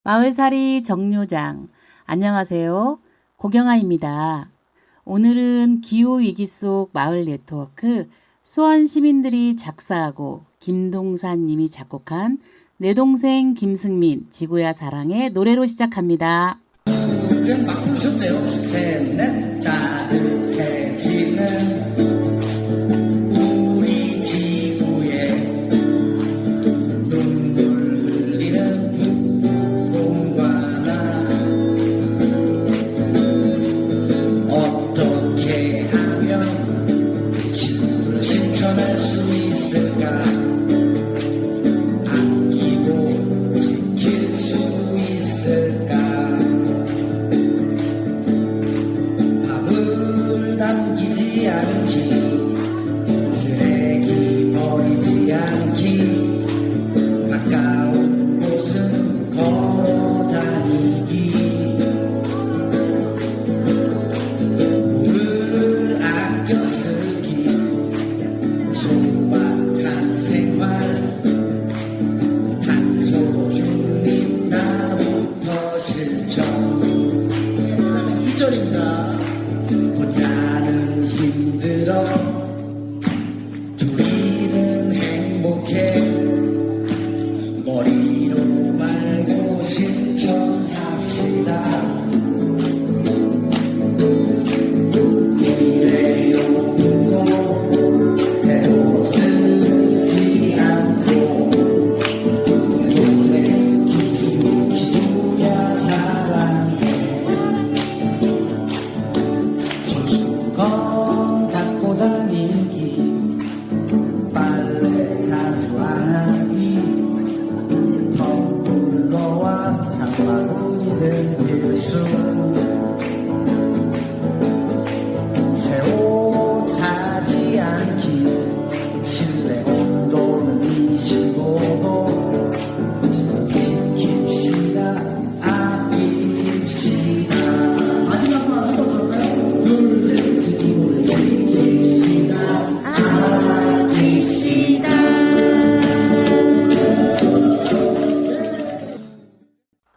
마을살이 정류장. 안녕하세요. 고경아입니다. 오늘은 기후위기 속 마을 네트워크 수원 시민들이 작사하고 김동산 님이 작곡한 내 동생 김승민 지구야 사랑의 노래로 시작합니다. 그냥 막 부르셨네요. 셋넷 따뜻해지는 우리 지구에 눈물 흘리는 봄과 나 어떻게 하면 지구를 실천할 수 있을까? 아끼고 지킬 수 있을까? 밥을 남기지 않기, 쓰레기 버리지 않기, 가까운 곳은 걸어 다니기, 물을 아껴 쓰기, 소박한 생활, 탄소 중립 나부터 실천. 2절입니다. 혼자는 힘들어 둘이는 행복해 머리로 말고 실천합시다. 일회용고 배로 쓰지 않고 동생 지구야 사랑해 손수건 갖고 다니기, 빨래 자주 안 하기, 텀블러와 장바구니는 필수. 새 옷 사지 않기, 실내 온도는 25도, 지킵시다, 아낍시다. 마지막 번 한 번 더 할까요? 둘, 셋, 지키고 지킵시다, 아낍시다.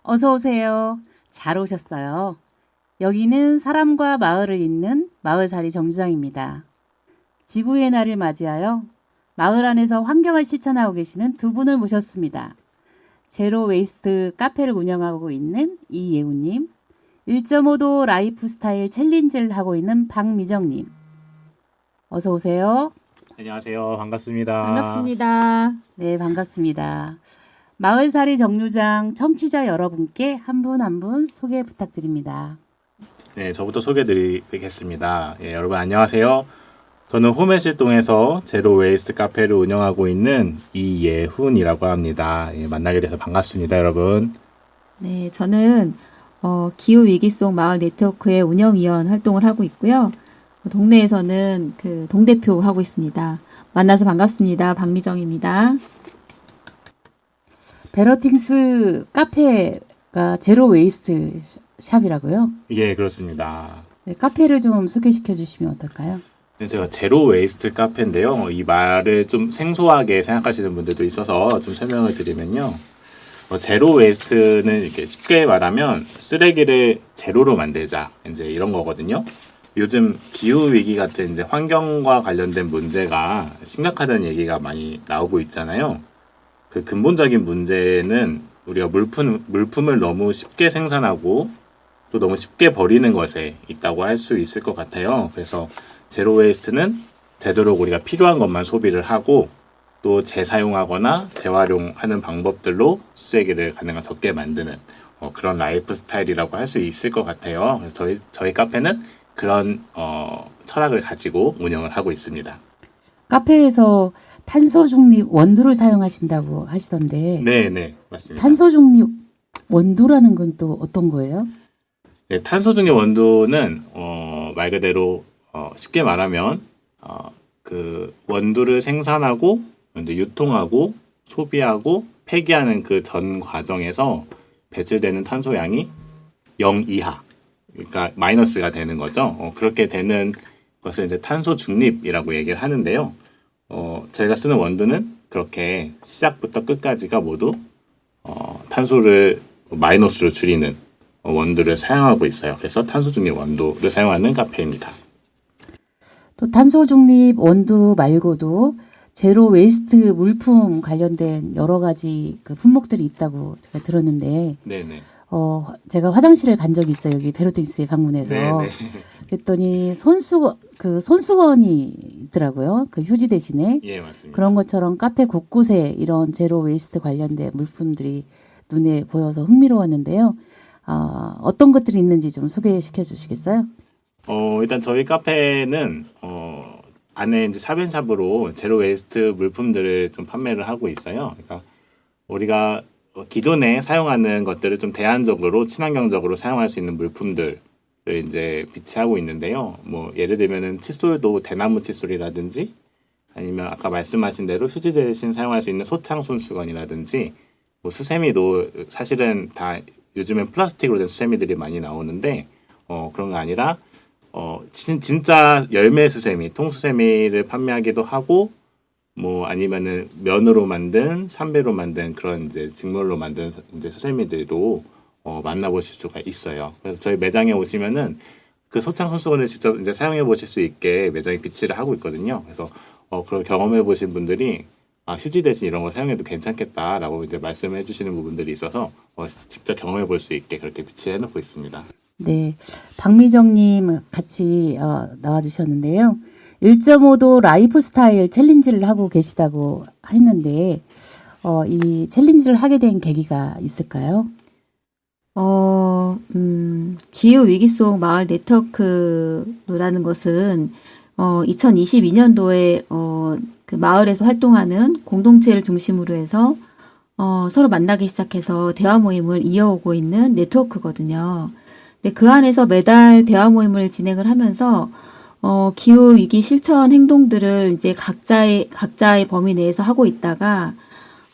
어서 오세요. 잘 오셨어요. 여기는 사람과 마을을 잇는 마을살이 정류장입니다. 지구의 날을 맞이하여 마을 안에서 환경을 실천하고 계시는 두 분을 모셨습니다. 제로 웨이스트 카페를 운영하고 있는 이예우님, 1.5도 라이프 스타일 챌린지를 하고 있는 박미정님. 어서 오세요. 안녕하세요. 반갑습니다. 반갑습니다. 네, 반갑습니다. 마을살이 정류장 청취자 여러분께 한 분 한 분 소개 부탁드립니다. 네, 저부터 소개드리겠습니다. 예, 여러분 안녕하세요. 저는 호메실동에서 제로 웨이스트 카페를 운영하고 있는 이예훈이라고 합니다. 예, 만나게 돼서 반갑습니다, 여러분. 네, 저는 기후위기 속 마을 네트워크의 운영위원 활동을 하고 있고요. 동네에서는 그 동대표 하고 있습니다. 만나서 반갑습니다. 박미정입니다. 베러팅스 카페가 제로 웨이스트 샵이라고요? 예, 그렇습니다. 네, 카페를 좀 소개시켜 주시면 어떨까요? 네, 제가 제로 웨이스트 카페인데요. 이 말을 좀 생소하게 생각하시는 분들도 있어서 좀 설명을 드리면요. 제로 웨이스트는 이렇게 쉽게 말하면 쓰레기를 제로로 만들자, 이제 이런 거거든요. 요즘 기후 위기 같은 이제 환경과 관련된 문제가 심각하다는 얘기가 많이 나오고 있잖아요. 그 근본적인 문제는 우리가 물품을 너무 쉽게 생산하고 또 너무 쉽게 버리는 것에 있다고 할 수 있을 것 같아요. 그래서 제로 웨이스트는 되도록 우리가 필요한 것만 소비를 하고 또 재사용하거나 재활용하는 방법들로 쓰레기를 가능한 적게 만드는 그런 라이프 스타일이라고 할 수 있을 것 같아요. 그래서 저희 카페는 그런 철학을 가지고 운영을 하고 있습니다. 카페에서 탄소 중립 원두를 사용하신다고 하시던데 네, 맞습니다. 탄소 중립 원두라는 건 또 어떤 거예요? 네, 탄소 중립 원두는 말 그대로 쉽게 말하면 그 원두를 생산하고 이제 유통하고 소비하고 폐기하는 그 전 과정에서 배출되는 탄소량이 0 이하, 그러니까 마이너스가 되는 거죠. 그렇게 되는 것을 이제 탄소 중립이라고 얘기를 하는데요. 제가 쓰는 원두는 그렇게 시작부터 끝까지가 모두 탄소를 마이너스로 줄이는 원두를 사용하고 있어요. 그래서 탄소 중립 원두를 사용하는 카페입니다. 또 탄소 중립 원두 말고도 제로 웨이스트 물품 관련된 여러 가지 그 품목들이 있다고 제가 들었는데, 네네. 제가 화장실을 간 적이 있어요. 여기 베로팅스에 방문해서. 네네. 그랬더니 손수건이 있더라고요. 그 휴지 대신에. 예, 맞습니다. 그런 것처럼 카페 곳곳에 이런 제로 웨이스트 관련된 물품들이 눈에 보여서 흥미로웠는데요. 어떤 것들이 있는지 좀 소개시켜 주시겠어요? 일단 저희 카페는 안에 이제 샵앤샵으로 제로 웨이스트 물품들을 좀 판매를 하고 있어요. 그러니까 우리가 기존에 사용하는 것들을 좀 대안적으로 친환경적으로 사용할 수 있는 물품들을 이제 비치하고 있는데요. 뭐 예를 들면은 칫솔도 대나무 칫솔이라든지 아니면 아까 말씀하신 대로 휴지 대신 사용할 수 있는 소창 손수건이라든지 뭐 수세미도 사실은 다 요즘엔 플라스틱으로 된 수세미들이 많이 나오는데 그런 거 아니라 진짜 열매 수세미, 통수세미를 판매하기도 하고 뭐 아니면은 면으로 만든 삼배로 만든 그런 이제 직물로 만든 이제 수세미들도 만나보실 수가 있어요. 그래서 저희 매장에 오시면은 그 소창 손수건을 직접 이제 사용해 보실 수 있게 매장에 비치를 하고 있거든요. 그래서 그걸 경험해 보신 분들이 휴지 대신 이런 거 사용해도 괜찮겠다라고 이제 말씀을 해주시는 부분들이 있어서 직접 경험해 볼 수 있게 그렇게 비치해 놓고 있습니다. 네, 박미정님 같이 나와주셨는데요. 1.5도 라이프 스타일 챌린지를 하고 계시다고 했는데, 이 챌린지를 하게 된 계기가 있을까요? 기후 위기 속 마을 네트워크라는 것은 2022년도에 그 마을에서 활동하는 공동체를 중심으로 해서 서로 만나기 시작해서 대화 모임을 이어오고 있는 네트워크거든요. 근데 그 안에서 매달 대화 모임을 진행을 하면서 기후 위기 실천 행동들을 이제 각자의 범위 내에서 하고 있다가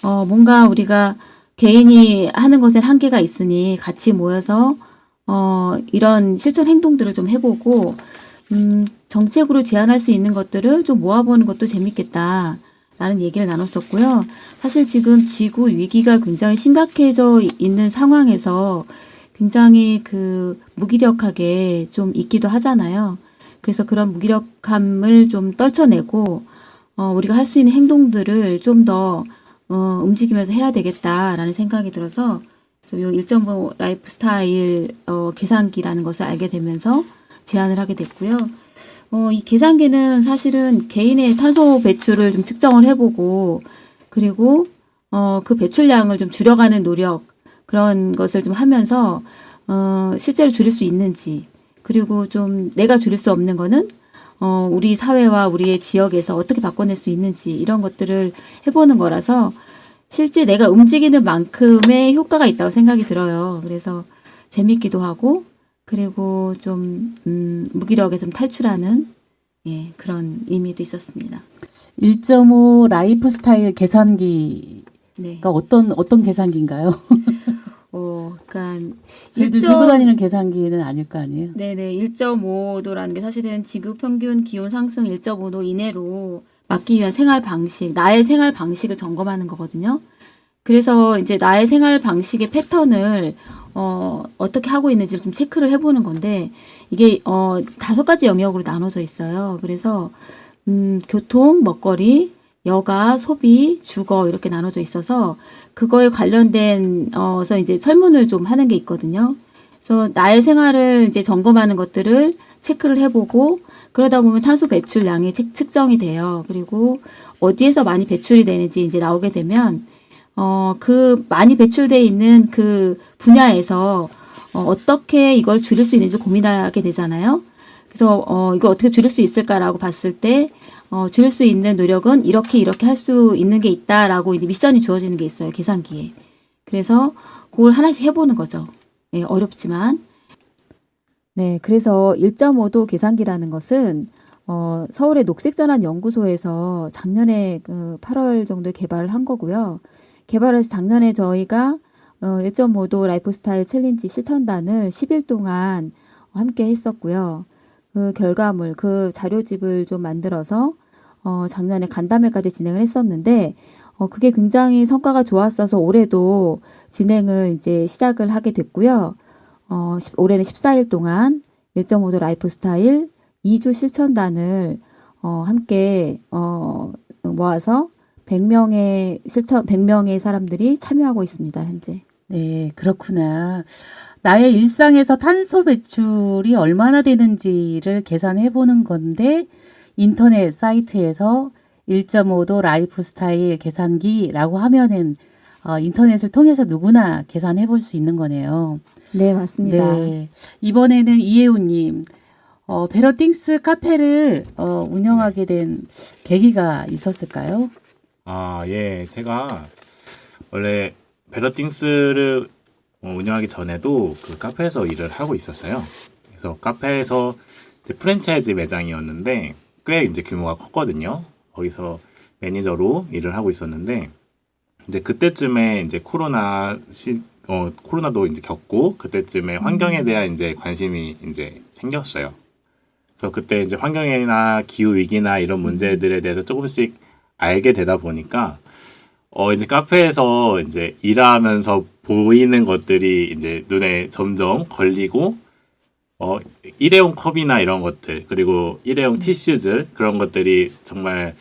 뭔가 우리가 개인이 하는 것엔 한계가 있으니 같이 모여서 이런 실천 행동들을 좀 해보고 정책으로 제안할 수 있는 것들을 좀 모아보는 것도 재밌겠다라는 얘기를 나눴었고요. 사실 지금 지구 위기가 굉장히 심각해져 있는 상황에서 굉장히 그 무기력하게 좀 있기도 하잖아요. 그래서 그런 무기력함을 좀 떨쳐내고 우리가 할 수 있는 행동들을 좀 더 움직이면서 해야 되겠다라는 생각이 들어서 그래서 요 1.5 라이프 스타일 계산기라는 것을 알게 되면서 제안을 하게 됐고요. 이 계산기는 사실은 개인의 탄소 배출을 좀 측정을 해보고 그리고 그 배출량을 좀 줄여가는 노력 그런 것을 좀 하면서 실제로 줄일 수 있는지 그리고 좀 내가 줄일 수 없는 거는 우리 사회와 우리의 지역에서 어떻게 바꿔낼 수 있는지 이런 것들을 해보는 거라서 실제 내가 움직이는 만큼의 효과가 있다고 생각이 들어요. 그래서 재밌기도 하고 그리고 좀 무기력에 좀 탈출하는 그런 의미도 있었습니다. 1.5 라이프 스타일 계산기가 네. 어떤 계산기인가요? 그러니까 저희들 들고 다니는 계산기는 아닐 거 아니에요? 네네 1.5도라는 게 사실은 지구 평균 기온 상승 1.5도 이내로 막기 위한 생활 방식, 나의 생활 방식을 점검하는 거거든요. 그래서 이제 나의 생활 방식의 패턴을 어떻게 하고 있는지를 좀 체크를 해보는 건데 이게 5가지 영역으로 나눠져 있어요. 그래서 교통, 먹거리, 여가, 소비, 주거 이렇게 나눠져 있어서 그거에 관련된 이제 설문을 좀 하는 게 있거든요. 그래서 나의 생활을 이제 점검하는 것들을 체크를 해보고 그러다 보면 탄소 배출량이 측정이 돼요. 그리고 어디에서 많이 배출이 되는지 이제 나오게 되면 그 많이 배출돼 있는 그 분야에서 어떻게 이걸 줄일 수 있는지 고민하게 되잖아요. 그래서 이걸 어떻게 줄일 수 있을까라고 봤을 때 줄일 수 있는 노력은 이렇게 할 수 있는 게 있다라고 이제 미션이 주어지는 게 있어요. 계산기에. 그래서 그걸 하나씩 해보는 거죠. 네, 어렵지만. 네, 그래서 1.5도 계산기라는 것은 서울의 녹색전환연구소에서 작년에 8월 정도에 개발을 한 거고요. 개발해서 작년에 저희가 1.5도 라이프스타일 챌린지 실천단을 10일 동안 함께 했었고요. 그 결과물, 그 자료집을 좀 만들어서 작년에 간담회까지 진행을 했었는데 그게 굉장히 성과가 좋았어서 올해도 진행을 이제 시작을 하게 됐고요. 올해는 14일 동안 1.5도 라이프 스타일 2주 실천단을 함께 모아서 100명의 사람들이 참여하고 있습니다, 현재. 네, 그렇구나. 나의 일상에서 탄소 배출이 얼마나 되는지를 계산해 보는 건데 인터넷 사이트에서 1.5도 라이프 스타일 계산기라고 하면은 인터넷을 통해서 누구나 계산해 볼 수 있는 거네요. 네, 맞습니다. 네. 이번에는 이혜우님, 베러띵스 카페를 운영하게 된 계기가 있었을까요? 예. 제가 원래 베러띵스를 운영하기 전에도 그 카페에서 일을 하고 있었어요. 그래서 카페에서 이제 프랜차이즈 매장이었는데 꽤 이제 규모가 컸거든요. 거기서 매니저로 일을 하고 있었는데 이제 그때쯤에 이제 코로나도 이제 겪고 그때쯤에 환경에 대한 이제 관심이 이제 생겼어요. 그래서 그때 이제 환경이나 기후 위기나 이런 문제들에 대해서 조금씩 알게 되다 보니까 이제 카페에서 이제 일하면서 보이는 것들이 이제 눈에 점점 걸리고 일회용 컵이나 이런 것들 그리고 일회용 티슈들 그런 것들이 정말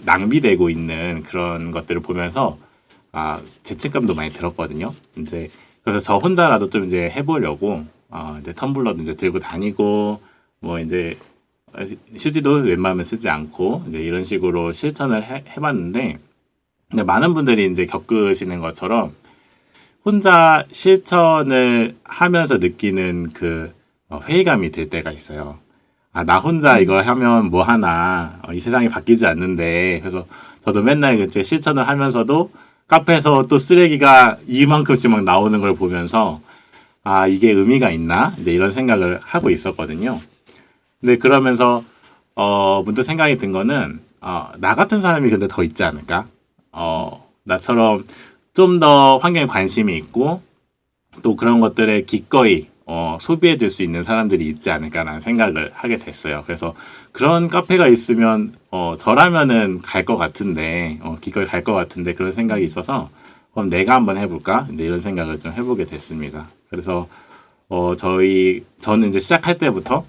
낭비되고 있는 그런 것들을 보면서 죄책감도 많이 들었거든요. 이제 그래서 저 혼자라도 좀 이제 해보려고 이제 텀블러도 이제 들고 다니고 뭐 이제 휴지도 웬만하면 쓰지 않고 이제 이런 식으로 실천을 해봤는데 근데 많은 분들이 이제 겪으시는 것처럼 혼자 실천을 하면서 느끼는 그 회의감이 들 때가 있어요. 나 혼자 이거 하면 뭐 하나 이 세상이 바뀌지 않는데 그래서 저도 맨날 이제 실천을 하면서도 카페에서 또 쓰레기가 이만큼씩 막 나오는 걸 보면서 이게 의미가 있나 이제 이런 생각을 하고 있었거든요. 근데 그러면서 문득 생각이 든 거는 나 같은 사람이 근데 더 있지 않을까? 나처럼 좀 더 환경에 관심이 있고 또 그런 것들에 기꺼이 소비해 줄 수 있는 사람들이 있지 않을까라는 생각을 하게 됐어요. 그래서 그런 카페가 있으면 저라면은 갈 것 같은데 기꺼이 갈 것 같은데 그런 생각이 있어서 그럼 내가 한번 해볼까? 이제 이런 생각을 좀 해보게 됐습니다. 그래서 저는 이제 시작할 때부터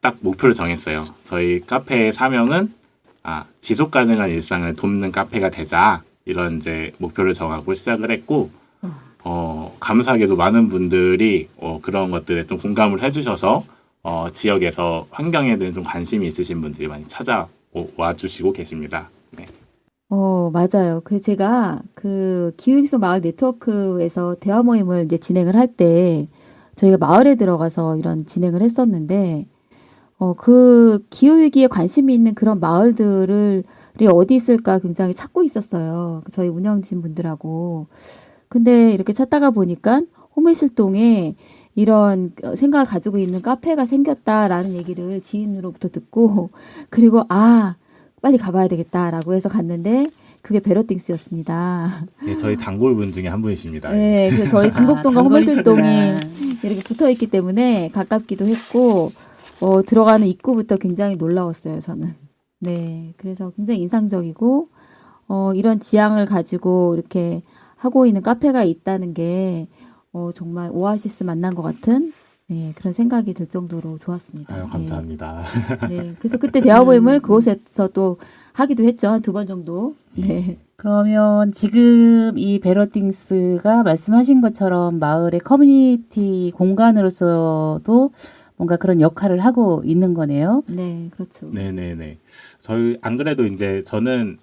딱 목표를 정했어요. 저희 카페의 사명은 지속 가능한 일상을 돕는 카페가 되자 이런 이제 목표를 정하고 시작을 했고 감사하게도 많은 분들이 그런 것들에 좀 공감을 해주셔서 지역에서 환경에 대한 좀 관심이 있으신 분들이 많이 찾아와 주시고 계십니다. 네. 맞아요. 그래서 제가 그 기후위기속 마을 네트워크에서 대화 모임을 이제 진행을 할 때 저희가 마을에 들어가서 이런 진행을 했었는데 그 기후위기에 관심이 있는 그런 마을들이 어디 있을까 굉장히 찾고 있었어요. 저희 운영진 분들하고. 근데 이렇게 찾다가 보니까 호메실동에 이런 생각을 가지고 있는 카페가 생겼다라는 얘기를 지인으로부터 듣고 그리고 빨리 가봐야 되겠다라고 해서 갔는데 그게 베러띵스였습니다. 네, 저희 단골분 중에 한 분이십니다. 네, 그래서 저희 금곡동과 호메실동이 단골이시구나. 이렇게 붙어 있기 때문에 가깝기도 했고 들어가는 입구부터 굉장히 놀라웠어요, 저는. 네, 그래서 굉장히 인상적이고 이런 지향을 가지고 이렇게 하고 있는 카페가 있다는 게 정말 오아시스 만난 것 같은 그런 생각이 들 정도로 좋았습니다. 감사합니다. 네, 그래서 그때 대화 모임을 그곳에서 또 하기도 했죠. 한 2번 정도. 네. 그러면 지금 이 베러띵스가 말씀하신 것처럼 마을의 커뮤니티 공간으로서도 뭔가 그런 역할을 하고 있는 거네요. 네, 그렇죠. 네네네. 저희 안 그래도 이제 저는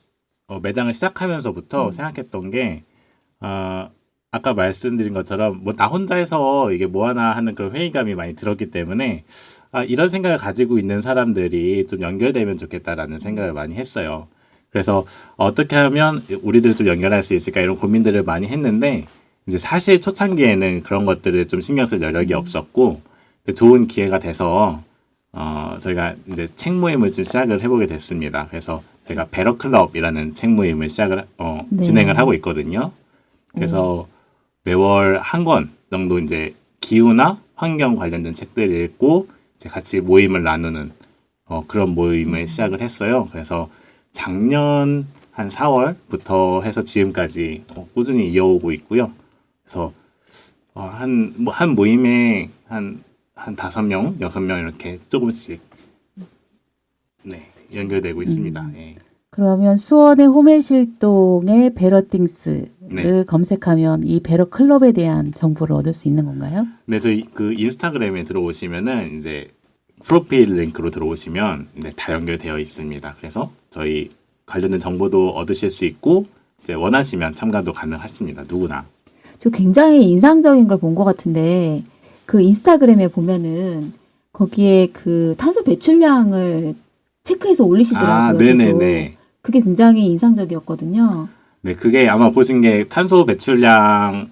매장을 시작하면서부터 생각했던 게 아까 말씀드린 것처럼 뭐 나 혼자 해서 이게 뭐 하나 하는 그런 회의감이 많이 들었기 때문에 이런 생각을 가지고 있는 사람들이 좀 연결되면 좋겠다라는 생각을 많이 했어요. 그래서 어떻게 하면 우리들을 좀 연결할 수 있을까 이런 고민들을 많이 했는데 이제 사실 초창기에는 그런 것들을 좀 신경 쓸 여력이 없었고 좋은 기회가 돼서 저희가 이제 책 모임을 좀 시작을 해보게 됐습니다. 그래서 제가 베러클럽이라는 책 모임을 네. 진행을 하고 있거든요. 그래서 매월 한 권 정도 이제 기후나 환경 관련된 책들을 읽고 이제 같이 모임을 나누는 그런 모임을 시작을 했어요. 그래서 작년 한 4월부터 해서 지금까지 꾸준히 이어오고 있고요. 그래서 한 모임에 한 5명, 6명 이렇게 조금씩 네, 연결되고 있습니다. 예. 그러면 수원의 호매실동의 베러띵스를 네. 검색하면 이 베러 클럽에 대한 정보를 얻을 수 있는 건가요? 네, 저희 그 인스타그램에 들어오시면은 이제 프로필 링크로 들어오시면 네, 다 연결되어 있습니다. 그래서 저희 관련된 정보도 얻으실 수 있고 이제 원하시면 참가도 가능하십니다. 누구나. 저 굉장히 인상적인 걸 본 것 같은데 그 인스타그램에 보면은 거기에 그 탄소 배출량을 체크해서 올리시더라고요. 계속. 네네네. 그게 굉장히 인상적이었거든요. 네, 그게 아마 보신 게 탄소 배출량이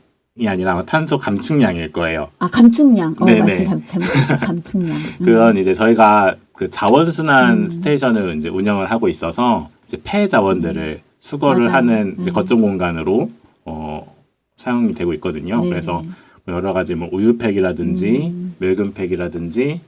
아니라 아마 탄소 감축량일 거예요. 아, 감축량. 네네. 맞습니다. 잘못했어요. 감축량. 그건 이제 저희가 그 자원순환 스테이션을 이제 운영을 하고 있어서 이제 폐 자원들을 수거를 맞아요. 하는 이제 거점 공간으로 사용이 되고 있거든요. 네네. 그래서 뭐 여러 가지 뭐 우유팩이라든지 멸균팩이라든지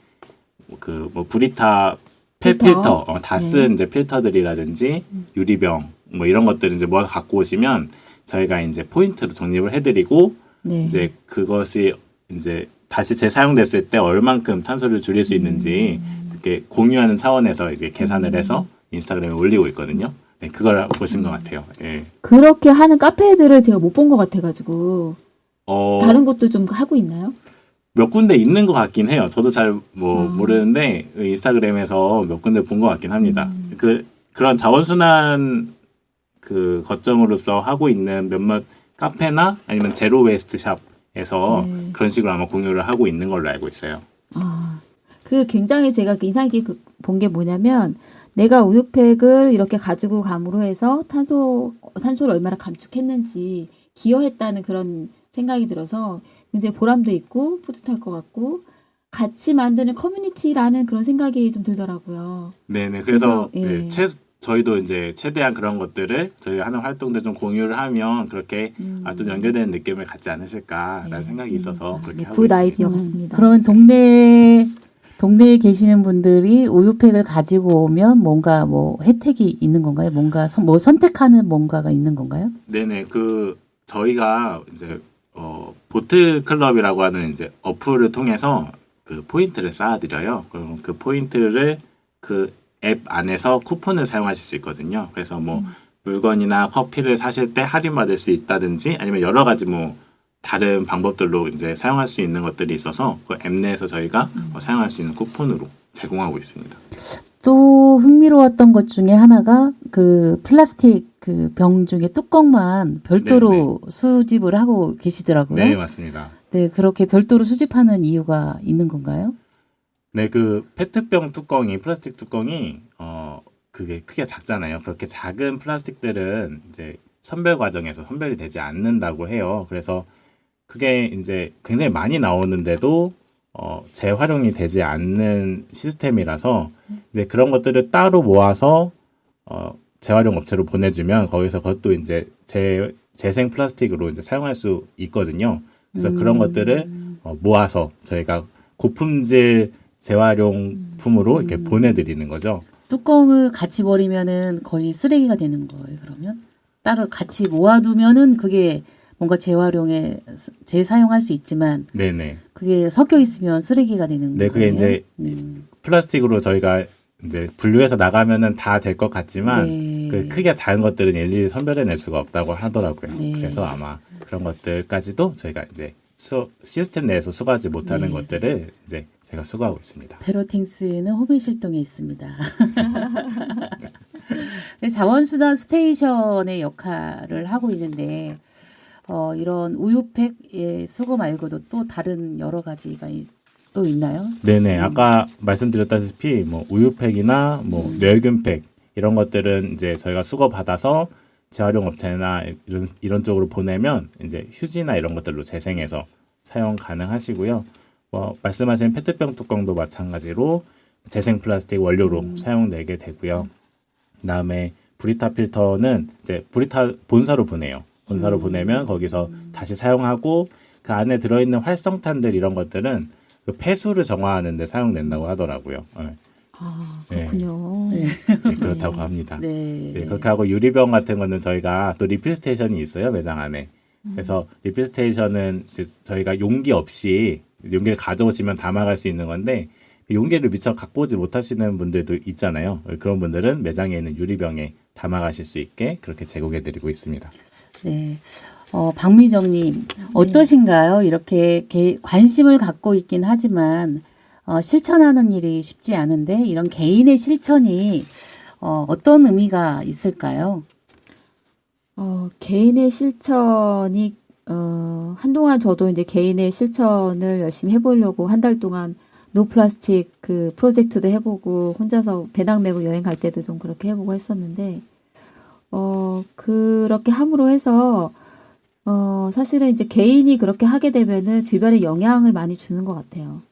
그 뭐 브리타 필터 다 쓴 이제 필터들이라든지 유리병 뭐 이런 것들 이제 모아서 갖고 오시면 저희가 이제 포인트로 적립을 해드리고 네. 이제 그것이 이제 다시 재사용됐을 때 얼만큼 탄소를 줄일 수 있는지 이렇게 공유하는 차원에서 이제 계산을 해서 인스타그램에 올리고 있거든요. 네, 그걸 보신 것 같아요. 예. 그렇게 하는 카페들을 제가 못 본 것 같아가지고 다른 곳도 좀 하고 있나요? 몇 군데 있는 것 같긴 해요. 저도 잘 모르는데 인스타그램에서 몇 군데 본 것 같긴 합니다. 그런 자원순환 그 거점으로서 하고 있는 몇몇 카페나 아니면 제로 웨이스트 샵에서 네. 그런 식으로 아마 공유를 하고 있는 걸로 알고 있어요. 그 굉장히 제가 그 인상 깊게 본 게 뭐냐면 내가 우유팩을 이렇게 가지고 감으로 해서 산소를 얼마나 감축했는지 기여했다는 그런 생각이 들어서 굉장히 보람도 있고 뿌듯할 것 같고 같이 만드는 커뮤니티라는 그런 생각이 좀 들더라고요. 네네. 그래서 예. 저희도 이제 최대한 그런 것들을 저희가 하는 활동들 좀 공유를 하면 그렇게 좀 연결되는 느낌을 갖지 않으실까라는 생각이 있어서 그렇게 하고 굿 있습니다. 아이디어 같습니다. 그러면 동네에 계시는 분들이 우유팩을 가지고 오면 뭔가 뭐 혜택이 있는 건가요? 뭔가 뭐 선택하는 뭔가가 있는 건가요? 네네. 저희가 이제 보트 클럽이라고 하는 이제 어플을 통해서 그 포인트를 쌓아드려요. 그럼 그 포인트를 그 앱 안에서 쿠폰을 사용하실 수 있거든요. 그래서 뭐 물건이나 커피를 사실 때 할인받을 수 있다든지 아니면 여러 가지 뭐 다른 방법들로 이제 사용할 수 있는 것들이 있어서 그 앱 내에서 저희가 사용할 수 있는 쿠폰으로 제공하고 있습니다. 또 흥미로웠던 것 중에 하나가 그 플라스틱 그 병 중에 뚜껑만 별도로 수집을 하고 계시더라고요. 네, 맞습니다. 네, 그렇게 별도로 수집하는 이유가 있는 건가요? 네, 그 페트병 뚜껑이 플라스틱 뚜껑이 그게 크기가 작잖아요. 그렇게 작은 플라스틱들은 이제 선별 과정에서 선별이 되지 않는다고 해요. 그래서 그게 이제 굉장히 많이 나오는데도 재활용이 되지 않는 시스템이라서 이제 그런 것들을 따로 모아서 재활용 업체로 보내주면 거기서 그것도 이제 재생 플라스틱으로 이제 사용할 수 있거든요. 그래서 그런 것들을 모아서 저희가 고품질 재활용품으로 이렇게 보내드리는 거죠. 뚜껑을 같이 버리면은 거의 쓰레기가 되는 거예요, 그러면? 따로 같이 모아두면은 그게 뭔가 재사용할 수 있지만 네네. 그게 섞여 있으면 쓰레기가 되는 거예요. 네, 그게 이제 플라스틱으로 저희가 이제 분류해서 나가면은 다 될 것 같지만 네. 그 크기가 작은 것들은 일일이 선별해낼 수가 없다고 하더라고요. 네. 그래서 아마 그런 것들까지도 저희가 이제 시스템 내에서 수거하지 못하는 것들을 이제 제가 수거하고 있습니다. 베러팅스는 호민실동에 있습니다. 자원순환 스테이션의 역할을 하고 있는데 이런 우유팩의 수거 말고도 또 다른 여러 가지가 또 있나요? 네네. 아까 말씀드렸다시피 뭐 우유팩이나 뭐 멸균팩 이런 것들은 이제 저희가 수거 받아서 재활용 업체나 이런 쪽으로 보내면 이제 휴지나 이런 것들로 재생해서 사용 가능하시고요. 뭐 말씀하신 페트병 뚜껑도 마찬가지로 재생 플라스틱 원료로 사용되게 되고요. 그다음에 브리타 필터는 이제 브리타 본사로 보내요. 본사로 보내면 거기서 다시 사용하고 그 안에 들어있는 활성탄들 이런 것들은 그 폐수를 정화하는 데 사용된다고 하더라고요. 네. 아, 네. 그렇군요. 네. 네, 그렇다고 합니다. 네. 네, 그렇게 하고 유리병 같은 거는 저희가 또 리필 스테이션이 있어요, 매장 안에. 그래서 리필 스테이션은 이제 저희가 용기 없이 용기를 가져오시면 담아갈 수 있는 건데 그 용기를 미처 갖고 오지 못하시는 분들도 있잖아요. 그런 분들은 매장에 있는 유리병에 담아가실 수 있게 그렇게 제공해드리고 있습니다. 네. 박미정님, 어떠신가요? 이렇게 관심을 갖고 있긴 하지만, 실천하는 일이 쉽지 않은데, 이런 개인의 실천이, 어떤 의미가 있을까요? 개인의 실천이, 한동안 저도 이제 개인의 실천을 열심히 해보려고 한 달 동안 노 플라스틱 그 프로젝트도 해보고 혼자서 배낭 메고 여행 갈 때도 좀 그렇게 해보고 했었는데, 그렇게 함으로 해서, 사실은 이제 개인이 그렇게 하게 되면은 주변에 영향을 많이 주는 것 같아요.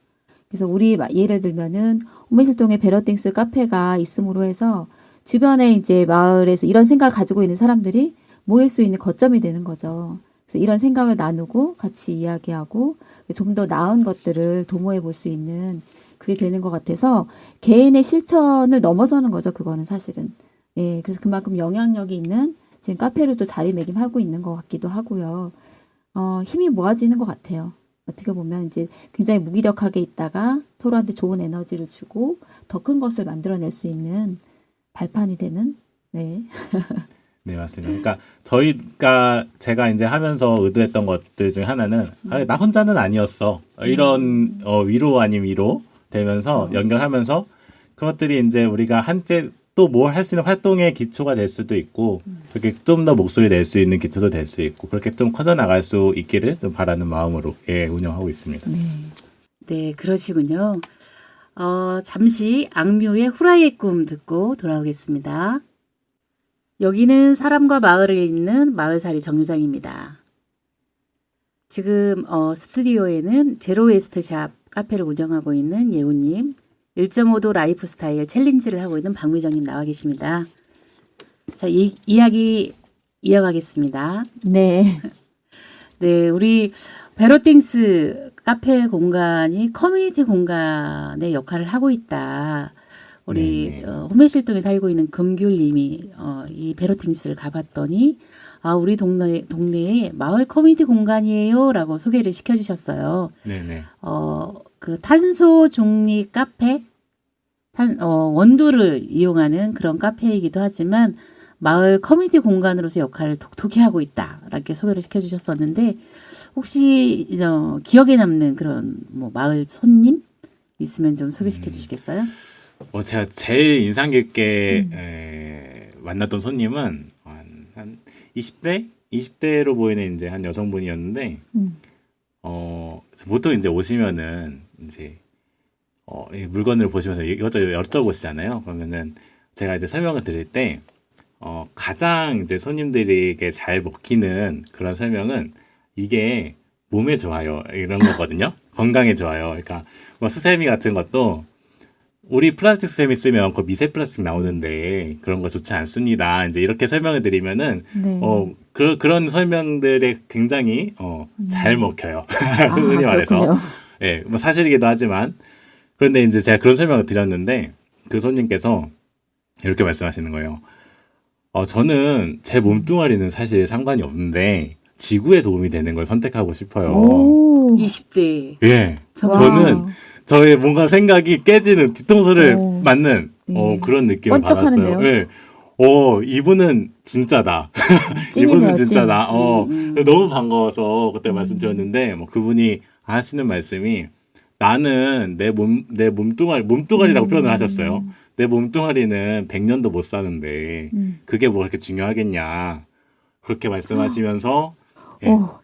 그래서 우리 예를 들면은 호메실동에 베러띵스 카페가 있음으로 해서 주변에 이제 마을에서 이런 생각을 가지고 있는 사람들이 모일 수 있는 거점이 되는 거죠. 그래서 이런 생각을 나누고 같이 이야기하고 좀 더 나은 것들을 도모해 볼 수 있는 그게 되는 것 같아서 개인의 실천을 넘어서는 거죠. 그거는 사실은. 예, 그래서 그만큼 영향력이 있는 지금 카페로 또 자리매김하고 있는 것 같기도 하고요. 힘이 모아지는 것 같아요. 어떻게 보면 이제 굉장히 무기력하게 있다가 서로한테 좋은 에너지를 주고 더 큰 것을 만들어낼 수 있는 발판이 되는, 네. 네, 맞습니다. 그러니까 제가 이제 하면서 의도했던 것들 중에 하나는 나 혼자는 아니었어. 이런 위로 아닌 위로 되면서 연결하면서 그것들이 이제 우리가 한때 또 뭘 할 수 있는 활동의 기초가 될 수도 있고 그렇게 좀 더 목소리 낼 수 있는 기초도 될 수 있고 그렇게 좀 커져나갈 수 있기를 좀 바라는 마음으로 운영하고 있습니다. 네, 그러시군요. 잠시 악뮤의 후라이의 꿈 듣고 돌아오겠습니다. 여기는 사람과 마을을 잇는 마을살이 정류장입니다. 지금 스튜디오에는 제로웨이스트샵 카페를 운영하고 있는 예우님, 1.5도 라이프 스타일 챌린지를 하고 있는 박미정님 나와 계십니다. 자, 이야기 이어가겠습니다. 네. 네, 우리 베러띵스 카페 공간이 커뮤니티 공간의 역할을 하고 있다. 우리 네네. 호메실동에 살고 있는 금귤님이 이 베러띵스를 가봤더니 우리 동네에 마을 커뮤니티 공간이에요라고 소개를 시켜주셨어요. 네네. 그 탄소 중립 카페, 원두를 이용하는 그런 카페이기도 하지만 마을 커뮤니티 공간으로서 역할을 톡톡히 하고 있다. 이렇게 소개를 시켜주셨었는데 혹시 기억에 남는 그런 뭐 마을 손님 있으면 좀 소개시켜 주시겠어요? 제가 제일 인상 깊게 만났던 손님은 한 20대? 20대로 보이는 이제 한 여성분이었는데 보통 이제 오시면은 이제 이 물건을 보시면서 이것저것 여쭤보시잖아요. 그러면은 제가 이제 설명을 드릴 때 가장 이제 손님들에게 잘 먹히는 그런 설명은 이게 몸에 좋아요 이런 거거든요. 건강에 좋아요. 그러니까 뭐 수세미 같은 것도 우리 플라스틱 수세미 쓰면 그 미세 플라스틱 나오는데 그런 거 좋지 않습니다. 이제 이렇게 설명을 드리면은 네. 그런 설명들에 굉장히 잘 먹혀요. 흔히 말해서. 그렇군요. 예, 뭐 사실이기도 하지만 그런데 이제 제가 그런 설명을 드렸는데 그 손님께서 이렇게 말씀하시는 거예요. 저는 제 몸뚱아리는 사실 상관이 없는데 지구에 도움이 되는 걸 선택하고 싶어요. 오. 20대. 예, 와. 저는 저의 뭔가 생각이 깨지는 뒤통수를 오. 맞는 네. 그런 느낌을 받았어요. 번쩍하는데요? 예. 이분은 진짜다. 찐이네요, 이분은 진짜다. 너무 반가워서 그때 말씀드렸는데 뭐 그분이 하시는 말씀이 나는 내 몸뚱아리라고 표현을 하셨어요. 내 몸뚱아리는 100년도 못 사는데 그게 뭐 그렇게 중요하겠냐. 그렇게 말씀하시면서